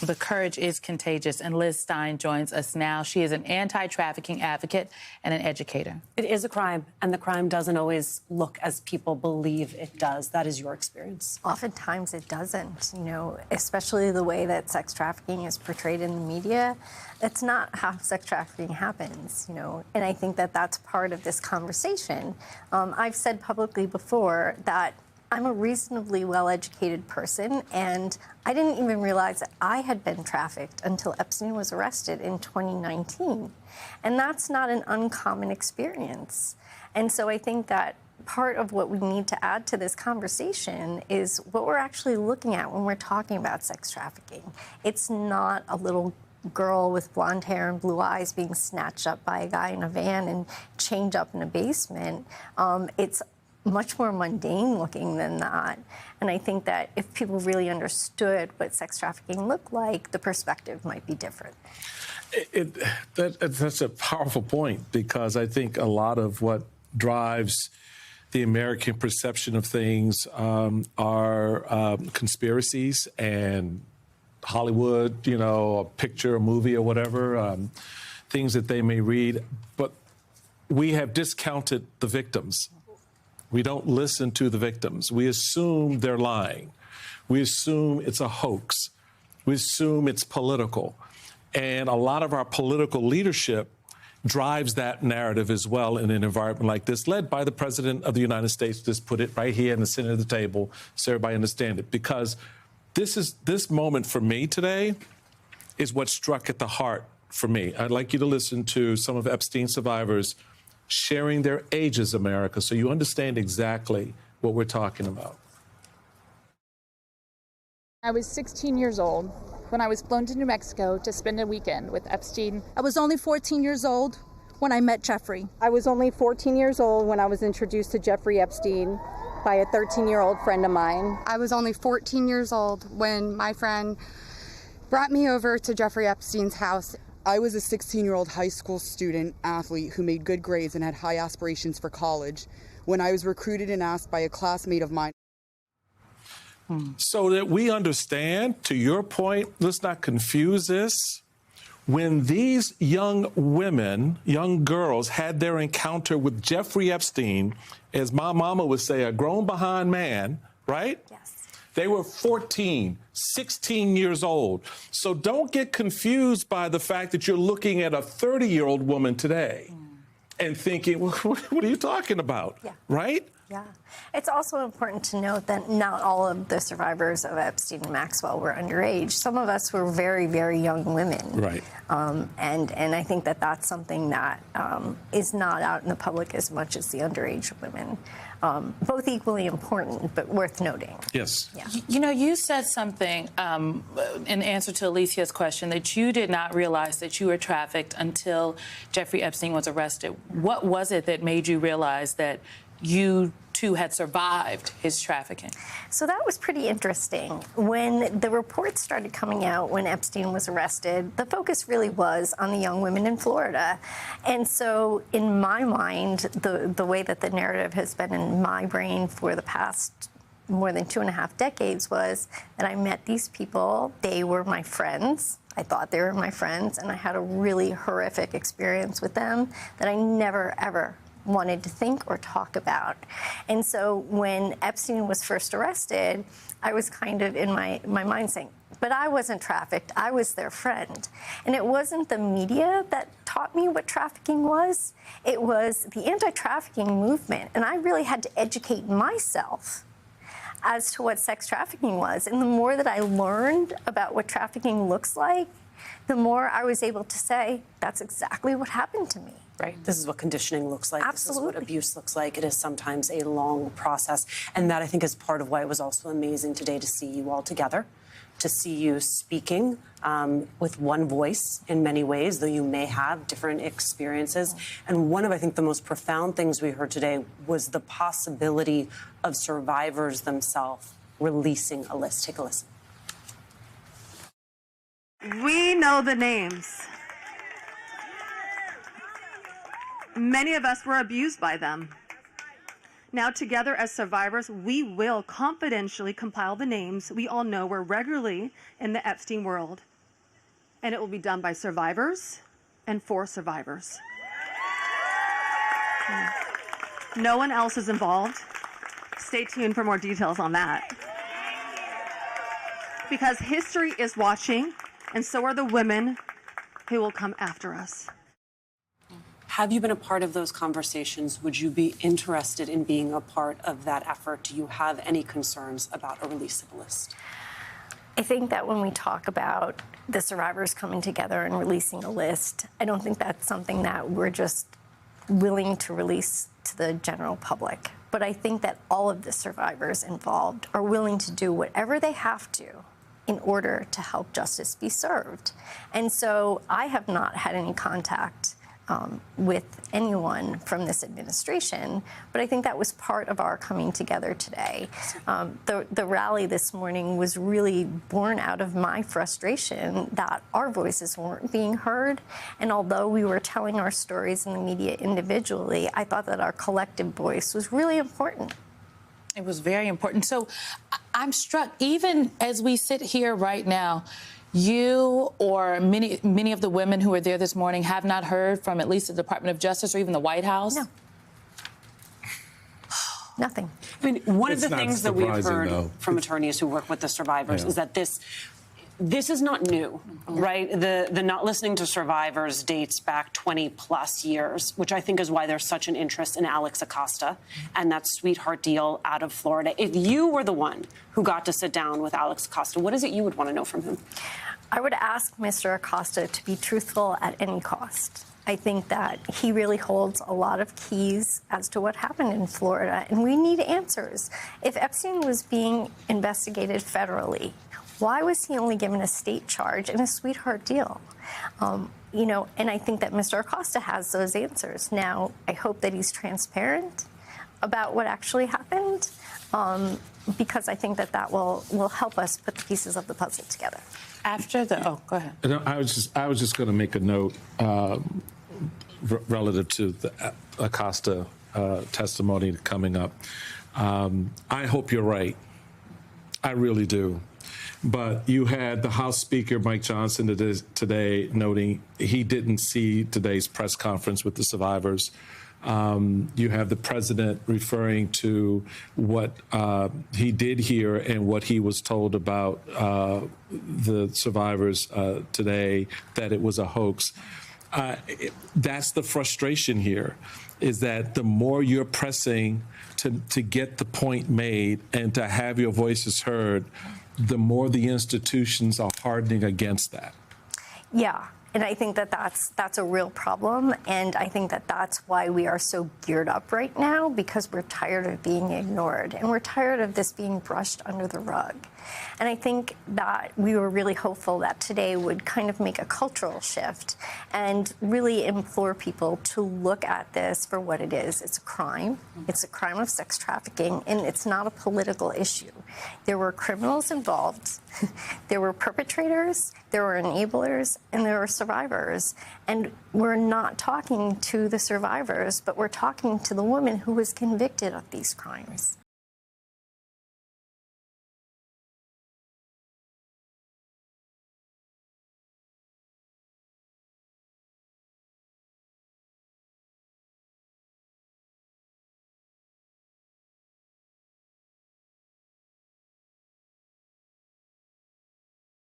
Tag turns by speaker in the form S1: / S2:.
S1: But courage is contagious, and Liz Stein joins us now. She is an anti-trafficking advocate and an educator.
S2: It is a crime, and the crime doesn't always look as people believe it does. That is your experience.
S3: Oftentimes it doesn't, especially the way that sex trafficking is portrayed in the media. That's not how sex trafficking happens, and I think that that's part of this conversation. I've said publicly before that I'm a reasonably well-educated person, and I didn't even realize that I had been trafficked until Epstein was arrested in 2019. And that's not an uncommon experience. And so I think that part of what we need to add to this conversation is what we're actually looking at when we're talking about sex trafficking. It's not a little girl with blonde hair and blue eyes being snatched up by a guy in a van and chained up in a basement. It's much more mundane looking than that. And I think that if people really understood what sex trafficking looked like, the perspective might be different.
S4: That's a powerful point, because I think a lot of what drives the American perception of things are conspiracies and Hollywood, a picture, a movie or whatever, things that they may read. But we have discounted the victims. We don't listen to the victims. We assume they're lying. We assume it's a hoax. We assume it's political. And a lot of our political leadership drives that narrative as well in an environment like this, led by the President of the United States. Just put it right here in the center of the table so everybody understands it. Because this moment for me today is what struck at the heart for me. I'd like you to listen to some of Epstein survivors sharing their ages, America, so you understand exactly what we're talking about.
S5: I was 16 years old when I was flown to New Mexico to spend a weekend with Epstein.
S6: I was only 14 years old when I met Jeffrey.
S7: I was only 14 years old when I was introduced to Jeffrey Epstein by a 13-year-old friend of mine.
S8: I was only 14 years old when my friend brought me over to Jeffrey Epstein's house.
S9: I was a 16-year-old high school student athlete who made good grades and had high aspirations for college when I was recruited and asked by a classmate of mine.
S4: So that we understand, to your point, let's not confuse this. When these young women, young girls, had their encounter with Jeffrey Epstein, as my mama would say, a grown behind man, right?
S3: Yes.
S4: They were 14, 16 years old. So don't get confused by the fact that you're looking at a 30-year-old woman today and thinking, well, what are you talking about?
S3: Yeah.
S4: Right?
S3: Yeah. It's also important to note that not all of the survivors of Epstein and Maxwell were underage. Some of us were very, very young women.
S4: Right.
S3: And I think that that's something that is not out in the public as much as the underage women. Both equally important, but worth noting.
S4: Yes.
S3: Yeah.
S1: You said something in answer to Alicia's question that you did not realize that you were trafficked until Jeffrey Epstein was arrested. What was it that made you realize that you too had survived his trafficking?
S3: So that was pretty interesting. When the reports started coming out when Epstein was arrested, the focus really was on the young women in Florida. And so in my mind, the way that the narrative has been in my brain for the past more than 2.5 decades was that I met these people. They were my friends. I thought they were my friends, and I had a really horrific experience with them that I never, ever wanted to think or talk about. And so when Epstein was first arrested, I was kind of in my mind saying, but I wasn't trafficked, I was their friend. And it wasn't the media that taught me what trafficking was, it was the anti-trafficking movement. And I really had to educate myself as to what sex trafficking was. And the more that I learned about what trafficking looks like, the more I was able to say, that's exactly what happened to me.
S2: Right. This is what conditioning looks like.
S3: Absolutely.
S2: This is what abuse looks like. It is sometimes a long process. And that, I think, is part of why it was also amazing today to see you all together, to see you speaking with one voice in many ways, though you may have different experiences. And one of, I think, the most profound things we heard today was the possibility of survivors themselves releasing a list. Take a listen.
S10: We know the names. Many of us were abused by them. Now, together as survivors, we will confidentially compile the names we all know were regularly in the Epstein world. And it will be done by survivors and for survivors. No one else is involved. Stay tuned for more details on that. Because history is watching, and so are the women who will come after us.
S2: Have you been a part of those conversations? Would you be interested in being a part of that effort? Do you have any concerns about a release of the list?
S3: I think that when we talk about the survivors coming together and releasing a list, I don't think that's something that we're just willing to release to the general public. But I think that all of the survivors involved are willing to do whatever they have to in order to help justice be served. And so I have not had any contact with anyone from this administration, but I think that was part of our coming together today. The rally this morning was really born out of my frustration that our voices weren't being heard, and although we were telling our stories in the media individually, I thought that our collective voice was really important.
S1: It was very important. So I'm struck, even as we sit here right now, you or many of the women who were there this morning have not heard from at least the Department of Justice or even the White House?
S3: No. Nothing.
S2: I mean, one
S4: It's
S2: of the
S4: not
S2: things that we've
S4: surprising,
S2: heard
S4: though.
S2: from attorneys who work with the survivors
S4: Yeah.
S2: is that this is not new, right? The not listening to survivors dates back 20 plus years, which I think is why there's such an interest in Alex Acosta and that sweetheart deal out of Florida. If you were the one who got to sit down with Alex Acosta, what is it you would want to know from him?
S3: I would ask Mr. Acosta to be truthful at any cost. I think that he really holds a lot of keys as to what happened in Florida, and we need answers. If Epstein was being investigated federally, why was he only given a state charge and a sweetheart deal? You know, and I think that Mr. Acosta has those answers. Now, I hope that he's transparent about what actually happened, because I think that that will help us put the pieces of the puzzle together.
S1: After the, go ahead.
S4: No, I was just going to make a note relative to the Acosta testimony coming up. I hope you're right. I really do. But you had the House Speaker, Mike Johnson, today noting he didn't see today's press conference with the survivors. You have the president referring to what he did hear and what he was told about the survivors today, that it was a hoax. That's the frustration here, is that the more you're pressing to get the point made and to have your voices heard, the more the institutions are hardening against that.
S3: Yeah. And I think that that's a real problem, and I think that that's why we are so geared up right now, because we're tired of being ignored, and we're tired of this being brushed under the rug. And I think that we were really hopeful that today would kind of make a cultural shift and really implore people to look at this for what it is. It's a crime. It's a crime of sex trafficking, and it's not a political issue. There were criminals involved. There were perpetrators, there were enablers, and there were survivors. And we're not talking to the survivors, but we're talking to the woman who was convicted of these crimes.